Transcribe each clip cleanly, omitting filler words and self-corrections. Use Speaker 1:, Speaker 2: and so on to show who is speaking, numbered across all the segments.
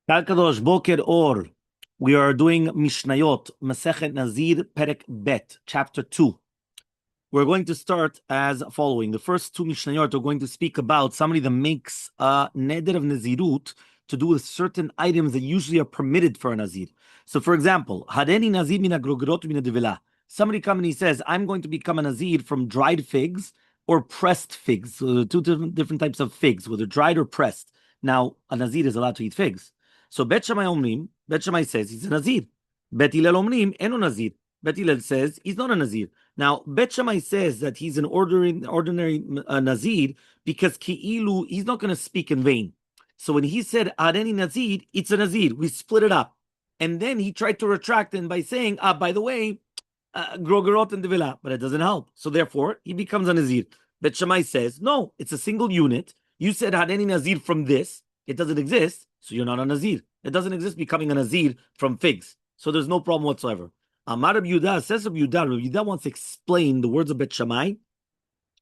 Speaker 1: Kal Kadosh, Boker Or. We are doing Mishnaiot, Masechet Nazir, Perek Bet, chapter 2. We're going to start as following. The first two Mishnayot are going to speak about somebody that makes a neder of nezirut to do with certain items that usually are permitted for a nazir. So, for example, Hadeni nazir mina grogrot mina devila. Somebody comes and he says, I'm going to become a nazir from dried figs or pressed figs. So, two different types of figs, whether dried or pressed. Now, a nazir is allowed to eat figs. So, Bet Shammai Omrim, Bet Shammai says he's a nazir. Bet Hillel Omrim, eno nazir. Bet Hillel says he's not a nazir. Now, Bet Shammai says that he's an ordinary Nazir because Ki'ilu, he's not going to speak in vain. So when he said Areni Nazir, it's a Nazir. We split it up. And then he tried to retract it by saying, by the way, Grogorot and Devila, but it doesn't help. So therefore, he becomes a Nazir. Bet Shammai says, no, it's a single unit. You said Areni Nazir from this. It doesn't exist, so you're not a Nazir. It doesn't exist becoming a Nazir from figs. So there's no problem whatsoever. Amar Rabbi Yehuda says Rabbi Yehuda wants to explain the words of Bet Shammai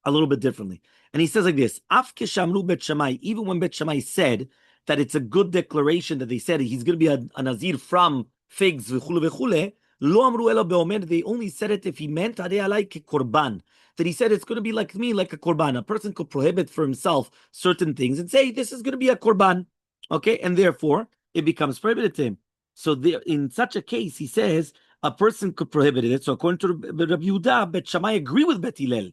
Speaker 1: a little bit differently. And he says like this, Af keshamru Bet Shammai, even when Bet Shammai said that it's a good declaration that they said he's going to be a Nazir from figs, v'chule v'chule, lo amru elo beomer, they only said it if he meant harei alai kekorban, that he said it's going to be like me, like a korban. A person could prohibit for himself certain things and say, this is going to be a korban, okay? And therefore, it becomes prohibited to him. So there, in such a case, he says, a person could prohibit it. So according to Rabbi Yehuda, Bet Shammai agree with Bet Hillel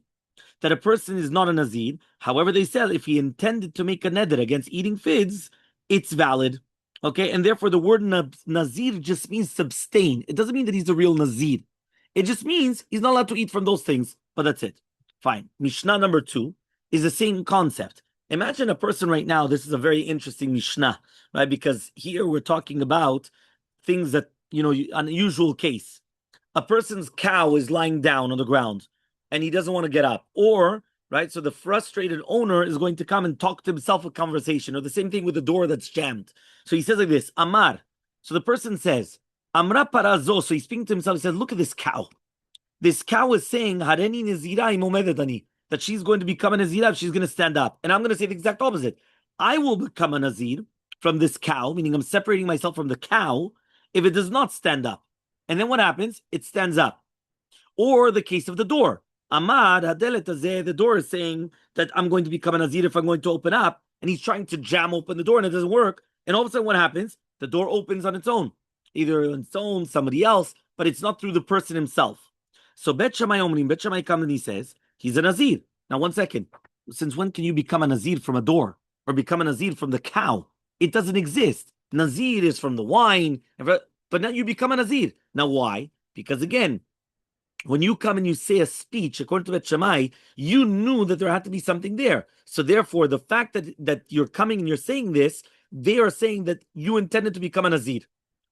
Speaker 1: that a person is not a Nazir. However, they said if he intended to make a neder against eating figs, it's valid. Okay, and therefore the word Nazir just means abstain. It doesn't mean that he's a real Nazir. It just means he's not allowed to eat from those things, but that's it. Fine. Mishnah number 2 is the same concept. Imagine a person right now, this is a very interesting Mishnah, right? Because here we're talking about things that, unusual case. A person's cow is lying down on the ground and he doesn't want to get up. Or, right, so the frustrated owner is going to come and talk to himself a conversation, or the same thing with the door that's jammed. So he says like this, Amar. So the person says, Amra parazo. So he's speaking to himself, he says, look at this cow. This cow is saying, Hareni nezira imomedetani, that she's going to become a nazira if she's going to stand up. And I'm going to say the exact opposite. I will become a nazir from this cow, meaning I'm separating myself from the cow, if it does not stand up. And then what happens? It stands up. Or the case of the door. Amad hadelet hazeh, the door is saying that I'm going to become a nazir if I'm going to open up, and he's trying to jam open the door and it doesn't work. And all of a sudden what happens? The door opens on its own. Either on its own, somebody else, but it's not through the person himself. So Bet Shammai Omrim, Bet Shammai comes and he says, he's a nazir. Now 1 second. Since when can you become a nazir from a door? Or become a nazir from the cow? It doesn't exist. Nazir is from the wine, but now you become a Nazir. Now why? Because again, when you come and you say a speech, according to Bet Shammai, you knew that there had to be something there. So therefore, the fact that you're coming and you're saying this, they are saying that you intended to become a Nazir.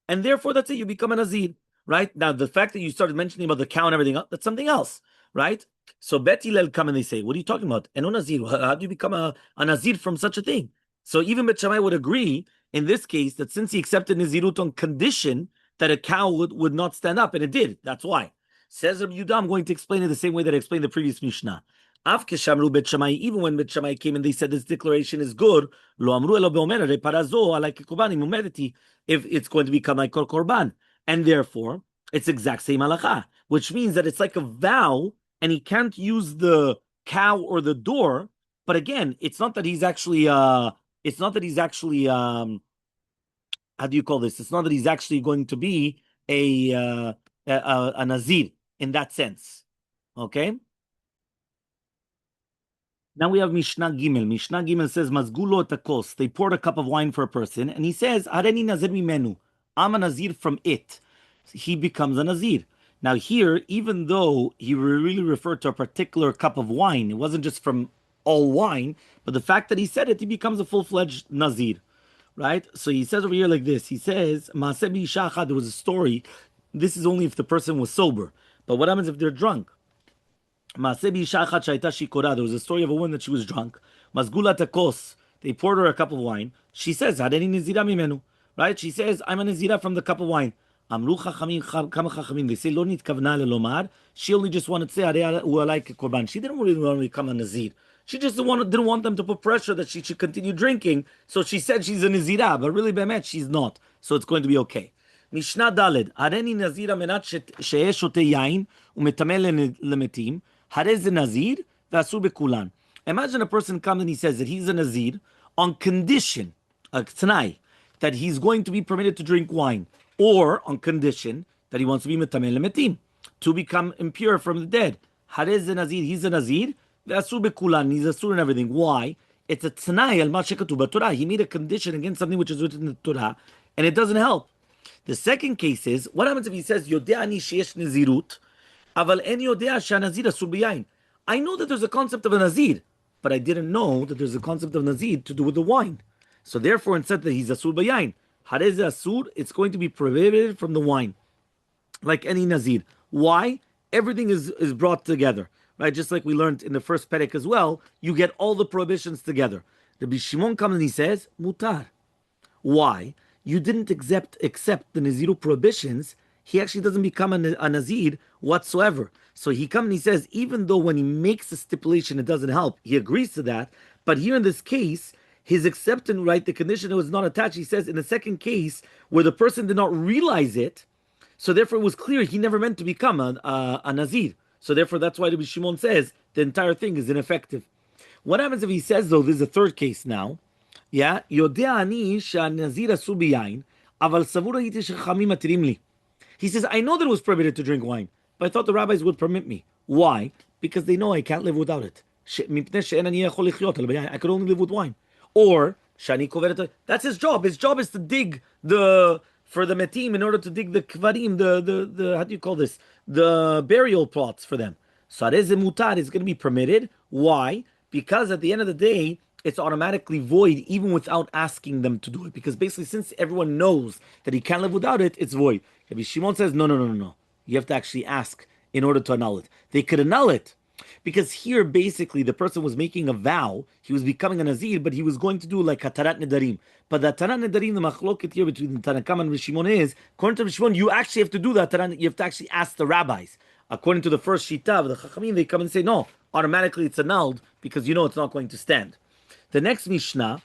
Speaker 1: And therefore, that's it, you become a Nazir, right? Now, the fact that you started mentioning about the cow and everything else, that's something else, right? So Bet Hillel come and they say, what are you talking about? Eno Nazir, how do you become a Nazir from such a thing? So even Bet Shammai would agree in this case that since he accepted nezirut on condition that a cow would not stand up, and it did. That's why. Says Rabbi Yehuda, I'm going to explain it the same way that I explained the previous Mishnah. Af keshamru Bet Shammai, even when Bet Shammai came and they said this declaration is good, lo amru elo beomer re parazo alai kekorban imumedeti, if it's going to become like korban, and therefore it's exact same halacha, which means that it's like a vow, and he can't use the cow or the door. But again, it's not that he's actually how do you call this? It's not that he's actually going to be a nazir in that sense. Okay. Now we have Mishnah Gimel. Mishnah Gimel says, Mazgulo takos. They poured a cup of wine for a person, and he says, Hareni nazir mimenu. I'm a nazir from it. He becomes a nazir. Now here, even though he really referred to a particular cup of wine, it wasn't just from all wine, but the fact that he said it, he becomes a full-fledged nazir. Right? So he says over here like this. He says, Masechet Nazir, there was a story. This is only if the person was sober. But what happens if they're drunk? Masechet Nazir, there was a story of a woman that she was drunk. Mazgula takos. They poured her a cup of wine. She says, Hareni nezira mimenu. Right? She says, I'm a nezira from the cup of wine. Amru chachamim, kama chachamim. They say, Lo nitkavna lelomar. She only just wanted to say, Harei hu alai kekorban. She didn't really want to become a nazir. She just didn't want them to put pressure that she should continue drinking. So she said she's a Nazira, but really, Bemet, she's not. So it's going to be okay. Mishnah Daled, Hareni Nazira menat she'eh shote yain u'metameh lemetim, harei ze Nazir v'asur bekulan. Imagine a person comes and he says that he's a Nazir on condition, a t'nai, that he's going to be permitted to drink wine, or on condition that he wants to be metameh lemetim, to become impure from the dead. Harei ze Nazir, he's a Nazir, v'asur bekulan, he's asur and everything. Why? It's a t'nai al ma shekatuv b'Torah. He made a condition against something which is written in the Torah, and it doesn't help. The second case is, what happens if he says, Yodea ani sheyesh nezirut, aval en yodea she'anazir asur b'yain. I know that there's a concept of a nazir, but I didn't know that there's a concept of nazir to do with the wine. So therefore, instead that he's asur b'yain, harei ze asur, it's going to be prohibited from the wine, like any nazir. Why? Everything is brought together, right? Just like we learned in the first Perek as well, you get all the prohibitions together. Rabbi Shimon comes and he says, mutar. Why? You didn't accept the nezirut prohibitions, he actually doesn't become a nazir whatsoever. So he comes and he says, even though when he makes a stipulation it doesn't help, he agrees to that. But here in this case, his acceptance, right, the condition was not attached. He says in the second case, where the person did not realize it, so therefore it was clear he never meant to become a nazir. So therefore that's why Rabbi Shimon says the entire thing is ineffective. What happens if he says, though, this is a third case now, yeah, יודע אני שהנזיר אסור ביין, אבל סבור הייתי שחכמים מתירים לי. He says, I know that it was prohibited to drink wine, but I thought the rabbis would permit me. Why? Because they know I can't live without it. מפני שאין אני יכול לחיות על ביין. I could only live with wine. Or, שאני קובר את... That's his job. His job is to dig for the metim in order to dig the kvarim, the how do you call this? The burial plots for them. So harei ze mutar is going to be permitted. Why? Because at the end of the day, it's automatically void even without asking them to do it. Because basically, since everyone knows that he can't live without it, it's void. Rabbi Shimon says, no. You have to actually ask in order to annul it. They could annul it. Because here, basically, the person was making a vow. He was becoming a Nazir, but he was going to do like a Tarat Nedarim. But the Tarat Nedarim, the machloket here between the Tanakam and Rabbi Shimon is, according to Rabbi Shimon, you actually have to do that Tarat. You have to actually ask the rabbis. According to the first Shita of the Chachamim, they come and say, no, automatically it's annulled because you know it's not going to stand. The next Mishnah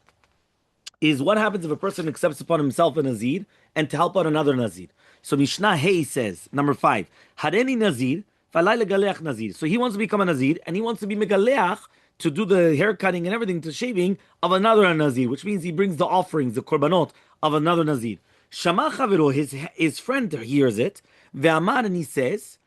Speaker 1: is what happens if a person accepts upon himself a Nazir and to help out another Nazir. So Mishnah Hey says, number 5, Hareni Nazir, Falai Legaleach Nazir. So he wants to become a Nazir and he wants to be Megaleach to do the hair cutting and everything, to shaving of another Nazir, which means he brings the offerings, the korbanot of another Nazir. Shama Chavero, his friend hears it, Ve'amar, and he says,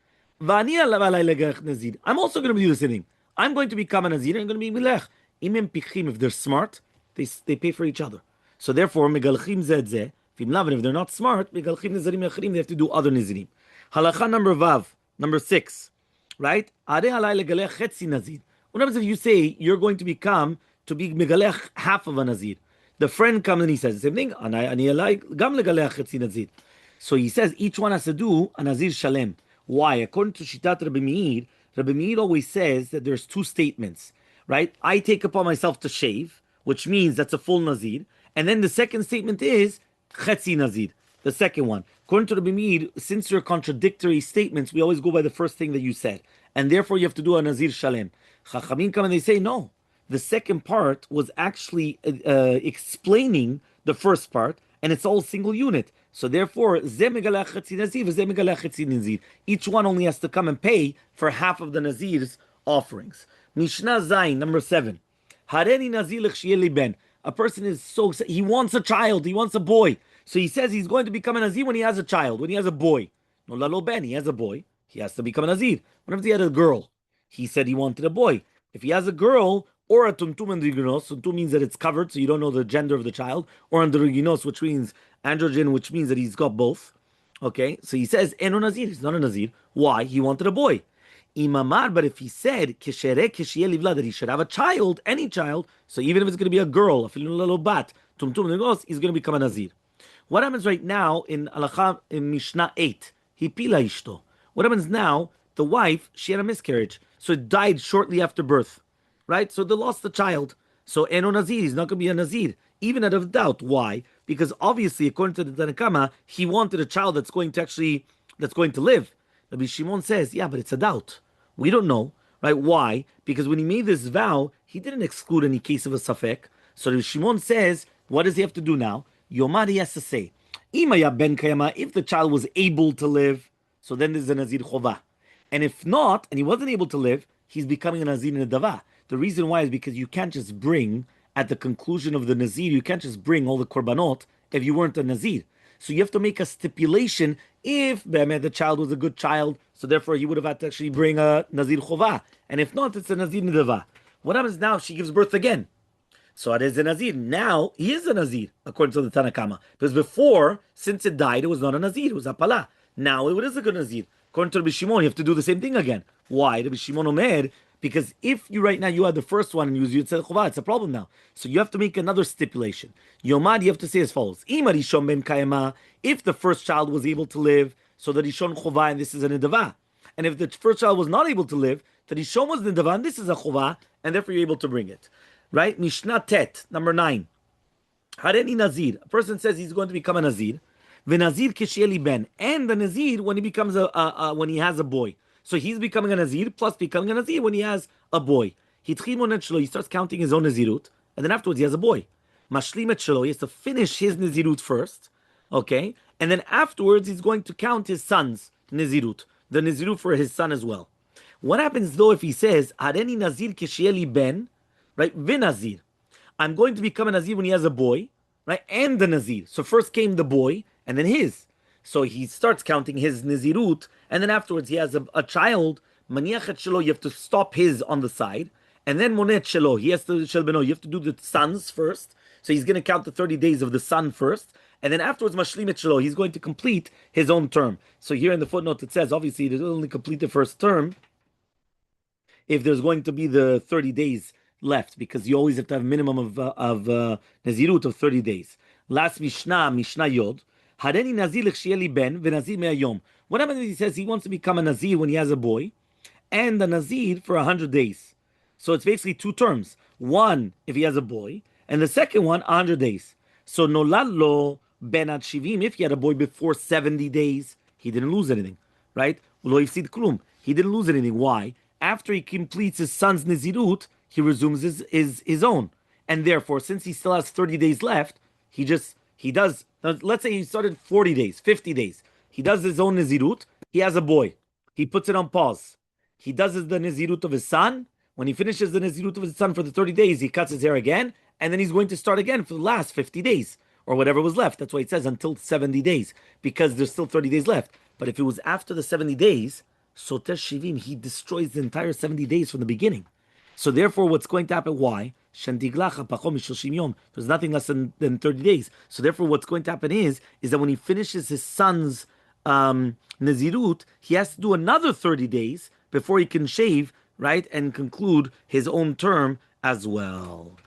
Speaker 1: Va'ani Falai Legaleach Nazir. I'm also going to do the same thing. I'm going to become a Nazir and I'm going to be Milech. If they're smart, they pay for each other. So therefore, megalchim zeh. If they're not smart, megalchim nezarim yachirim, they have to do other nezirim. Halacha number 6, right? What happens if you say you're going to be megalech half of a nazir? The friend comes and he says the same thing. So he says each one has to do a nazir shalem. Why? According to Shitat Rabbi Meir always says that there's two statements. Right? I take upon myself to shave, which means that's a full nazir. And then the second statement is chetzi nazir, the second one. According to Rabbi Meir, since they're contradictory statements, we always go by the first thing that you said. And therefore you have to do a nazir shalem. Chachamim come and they say, no. The second part was actually explaining the first part, and it's all single unit. So therefore, each one only has to come and pay for half of the nazir's offerings. Mishnah Zayin, number 7. Hareni Nazir l'chshiyeh ben. A person is he wants a child, he wants a boy. So he says he's going to become a Nazir when he has a child, when he has a boy. No lalo ben, he has a boy, he has to become a Nazir. What if he had a girl? He said he wanted a boy. If he has a girl, or a tumtum and riginos, tumtum means that it's covered, so you don't know the gender of the child, or and riginos, which means androgen, which means that he's got both. Okay, so he says, Eno Nazir, he's not a Nazir. Why? He wanted a boy. Imamar, but if he said that he should have a child, any child, so even if it's going to be a girl, a little bat, he's going to become a Nazir. What happens right now in Mishnah 8? He pila ishto. What happens now? The wife, she had a miscarriage, so it died shortly after birth, right? So they lost the child. So Eno Nazir, he's not going to be a Nazir, even out of doubt. Why? Because obviously, according to the Tanakama, he wanted a child that's going to live. Rabbi Shimon says, yeah, but it's a doubt. We don't know. right? Why? Because when he made this vow, he didn't exclude any case of a safek. So Rabbi Shimon says, what does he have to do now? Yomar, he has to say, Imaya ben kayama, if the child was able to live, so then there's a nazir chova. And if not, and he wasn't able to live, he's becoming a nazir in a dava. The reason why is because you can't just bring, at the conclusion of the nazir, you can't just bring all the korbanot if you weren't a nazir. So you have to make a stipulation if the child was a good child, so therefore he would have had to actually bring a nazir chova. And if not, it's a nazir nedava. What happens now if she gives birth again? So it is a nazir. Now he is a nazir, according to the Tanakama. Because before, since it died, it was not a nazir, it was a pala. Now it is a good nazir. According to Rabbi Shimon, you have to do the same thing again. Why? Rabbi Shimon Omer, because if you right now you had the first one and you used Yitzhak Chovah, it's a problem now. So you have to make another stipulation. Yomad, you have to say as follows: Ima Rishon ben Kayama, if the first child was able to live, so that Rishon Chovah, and this is a nedava. And if the first child was not able to live, the Rishon was nedava, and this is a Chovah, and therefore you're able to bring it. Right? Mishnah Tet, number 9. Hareni Nazir. A person says he's going to become a Nazir. V'Nazir kishieli ben. And the Nazir when he becomes when he has a boy. So he's becoming a Nazir plus becoming a Nazir when he has a boy. He starts counting his own nezirut, and then afterwards he has a boy. Mashlimet shelo, he has to finish his nezirut first, okay? And then afterwards he's going to count his son's nezirut, the nezirut for his son as well. What happens though if he says, Hareni Nazir kishieli ben, right? V'Nazir. I'm going to become a Nazir when he has a boy, right? And the Nazir. So first came the boy, and then his. So he starts counting his nezirut, and then afterwards he has a child. Maniachet shelo, you have to stop his on the side, and then monet shelo, he has to shel beno, you have to do the sons first. So he's going to count the 30 days of the son first, and then afterwards mashlimet shelo, he's going to complete his own term. So here in the footnote it says, obviously, they only complete the first term if there's going to be the 30 days left, because you always have to have a minimum of nezirut of 30 days. Last Mishnah, Mishnaiot. Hareni Nazir l'chshieli ben v'Nazir me'ayom. What happens if he says he wants to become a Nazir when he has a boy, and a Nazir for 100 days? So it's basically two terms. One, if he has a boy, and the second one, 100 days. So nolad lo ben ad shivim, if he had a boy before 70 days, he didn't lose anything, right? Lo yifsid klum. He didn't lose anything. Why? After he completes his son's nezirut, he resumes his own. And therefore, since he still has 30 days left, he does, let's say he started 40 days, 50 days. He does his own nezirut. He has a boy. He puts it on pause. He does the nezirut of his son. When he finishes the nezirut of his son for the 30 days, he cuts his hair again, and then he's going to start again for the last 50 days, or whatever was left. That's why it says until 70 days, because there's still 30 days left. But if it was after the 70 days, Soter Shivim, he destroys the entire 70 days from the beginning. So therefore, what's going to happen? Why? There's nothing less than 30 days. So therefore, what's going to happen is that when he finishes his son's nezirut, he has to do another 30 days before he can shave, right, and conclude his own term as well.